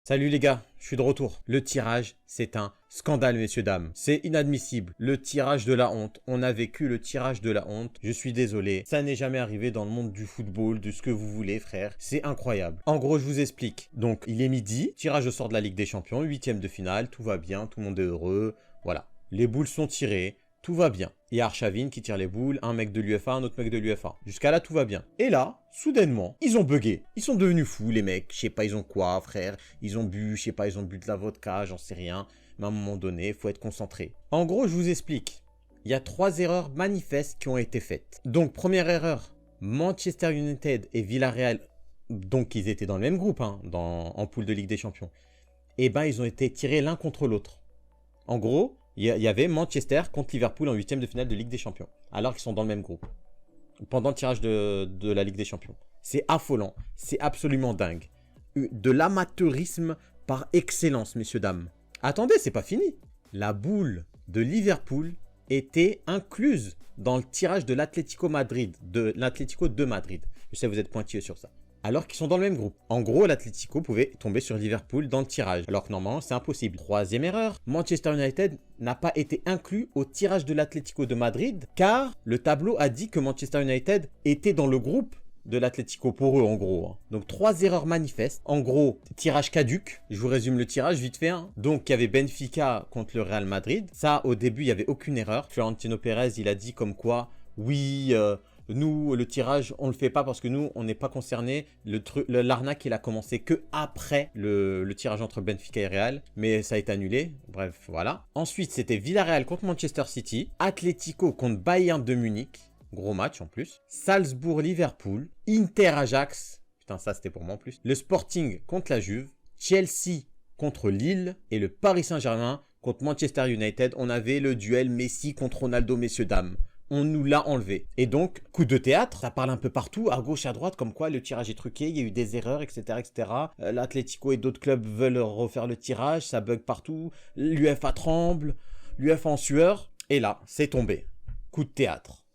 Salut les gars, je suis de retour. Le tirage, c'est un scandale, messieurs, dames. C'est inadmissible. Le tirage de la honte. On a vécu le tirage de la honte. Je suis désolé. Ça n'est jamais arrivé dans le monde du football, de ce que vous voulez, frère. C'est incroyable. En gros, je vous explique. Donc, il est midi. Tirage au sort de la Ligue des Champions. 8e de finale. Tout va bien. Tout le monde est heureux. Voilà. Les boules sont tirées. Tout va bien. Il y a Arshavin qui tire les boules, un mec de l'UFA, un autre mec de l'UFA. Jusqu'à là, tout va bien. Et là, soudainement, ils ont bugué. Ils sont devenus fous, les mecs. Je sais pas, ils ont quoi, frère. Ils ont bu, je sais pas, ils ont bu de la vodka, j'en sais rien. Mais à un moment donné, il faut être concentré. En gros, je vous explique. Il y a 3 erreurs manifestes qui ont été faites. Donc, première erreur, Manchester United et Villarreal, donc ils étaient dans le même groupe, hein, en poule de Ligue des Champions. Et ben, ils ont été tirés l'un contre l'autre. En gros, il y avait Manchester contre Liverpool en 8e de finale de Ligue des Champions, alors qu'ils sont dans le même groupe, pendant le tirage de la Ligue des Champions. C'est affolant, c'est absolument dingue. De l'amateurisme par excellence, messieurs, dames. Attendez, c'est pas fini. La boule de Liverpool était incluse dans le tirage de l'Atlético Madrid, de l'Atlético de Madrid. Je sais, vous êtes pointilleux sur ça. Alors qu'ils sont dans le même groupe. En gros, l'Atlético pouvait tomber sur Liverpool dans le tirage, alors que normalement, c'est impossible. Troisième erreur, Manchester United n'a pas été inclus au tirage de l'Atlético de Madrid, car le tableau a dit que Manchester United était dans le groupe de l'Atlético pour eux, en gros. Hein. Donc, 3 erreurs manifestes. En gros, tirage caduc. Je vous résume le tirage vite fait. Hein. Donc, il y avait Benfica contre le Real Madrid. Ça, au début, il n'y avait aucune erreur. Florentino Pérez, il a dit comme quoi, oui... Nous, le tirage, on ne le fait pas parce que nous, on n'est pas concernés. L'arnaque, il a commencé que après le tirage entre Benfica et Real. Mais ça a été annulé. Bref, voilà. Ensuite, c'était Villarreal contre Manchester City. Atlético contre Bayern de Munich. Gros match en plus. Salzbourg-Liverpool. Inter-Ajax. Putain, ça, c'était pour moi en plus. Le Sporting contre la Juve. Chelsea contre Lille. Et le Paris Saint-Germain contre Manchester United. On avait le duel Messi contre Ronaldo, messieurs, dames. On nous l'a enlevé. Et donc, coup de théâtre, ça parle un peu partout, à gauche, à droite, comme quoi le tirage est truqué, il y a eu des erreurs, etc. etc. L'Atlético et d'autres clubs veulent refaire le tirage, ça bug partout, l'UFA tremble, l'UFA en sueur. Et là, c'est tombé. Coup de théâtre.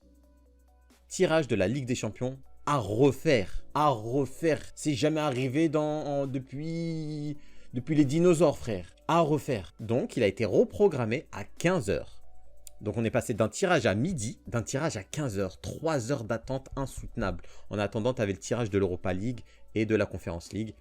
Tirage de la Ligue des Champions à refaire. À refaire. C'est jamais arrivé depuis les dinosaures, frère. À refaire. Donc, il a été reprogrammé à 15 h. Donc, on est passé d'un tirage à midi, d'un tirage à 15 h. 3 heures d'attente insoutenable. En attendant, tu avais le tirage de l'Europa League et de la Conference League.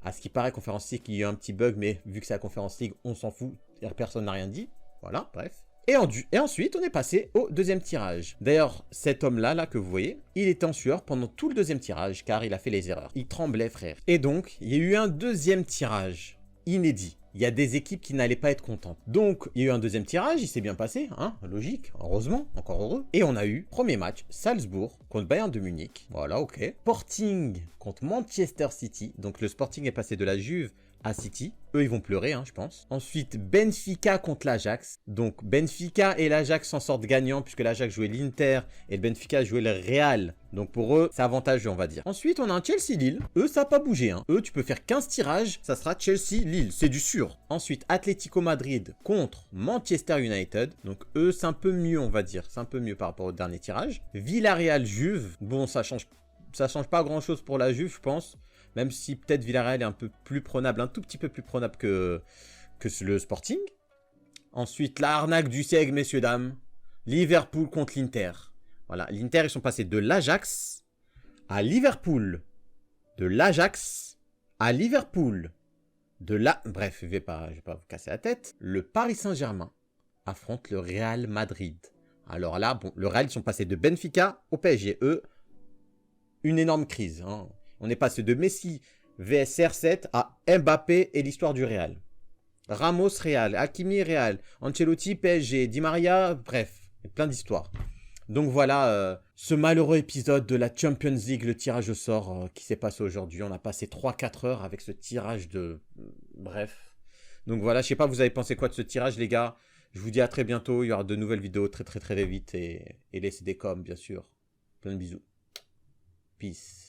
À ce qui paraît, Conference League, il y a eu un petit bug, mais vu que c'est la Conference League, on s'en fout. Personne n'a rien dit. Voilà, bref. Et ensuite, on est passé au deuxième tirage. D'ailleurs, cet homme-là, là, que vous voyez, il était en sueur pendant tout le deuxième tirage, car il a fait les erreurs. Il tremblait, frère. Et donc, il y a eu un deuxième tirage inédit. Il y a des équipes qui n'allaient pas être contentes. Donc, il y a eu un deuxième tirage, il s'est bien passé, hein, logique, heureusement, encore heureux. Et on a eu, premier match, Salzbourg contre Bayern de Munich, voilà, ok. Sporting contre Manchester City, donc le Sporting est passé de la Juve à City. Eux, ils vont pleurer, hein, je pense. Ensuite, Benfica contre l'Ajax. Donc, Benfica et l'Ajax s'en sortent gagnants puisque l'Ajax jouait l'Inter et le Benfica jouait le Real. Donc, pour eux, c'est avantageux, on va dire. Ensuite, on a un Chelsea-Lille. Eux, ça n'a pas bougé. Hein. Eux, tu peux faire 15 tirages, ça sera Chelsea-Lille. C'est du sûr. Ensuite, Atlético Madrid contre Manchester United. Donc, eux, c'est un peu mieux, on va dire. C'est un peu mieux par rapport au dernier tirage. Villarreal-Juve. Bon, ça change pas grand-chose pour la Juve, je pense. Même si peut-être Villarreal est un peu plus prenable, un tout petit peu plus prenable que le Sporting. Ensuite, la arnaque du siècle, messieurs, dames. Liverpool contre l'Inter. Voilà, l'Inter, ils sont passés de l'Ajax à Liverpool. De l'Ajax à Liverpool. Bref, je vais pas vous casser la tête. Le Paris Saint-Germain affronte le Real Madrid. Alors là, bon, le Real, ils sont passés de Benfica au PSG. Eux, une énorme crise, hein. On est passé de Messi vs R7 à Mbappé et l'histoire du Real. Ramos Real, Hakimi Real, Ancelotti PSG, Di Maria, bref, plein d'histoires. Donc voilà, ce malheureux épisode de la Champions League, le tirage au sort qui s'est passé aujourd'hui. On a passé 3-4 heures avec ce tirage de... Bref. Donc voilà, je sais pas, vous avez pensé quoi de ce tirage, les gars? Je vous dis à très bientôt, il y aura de nouvelles vidéos très vite et laissez des coms, bien sûr. Plein de bisous. Peace.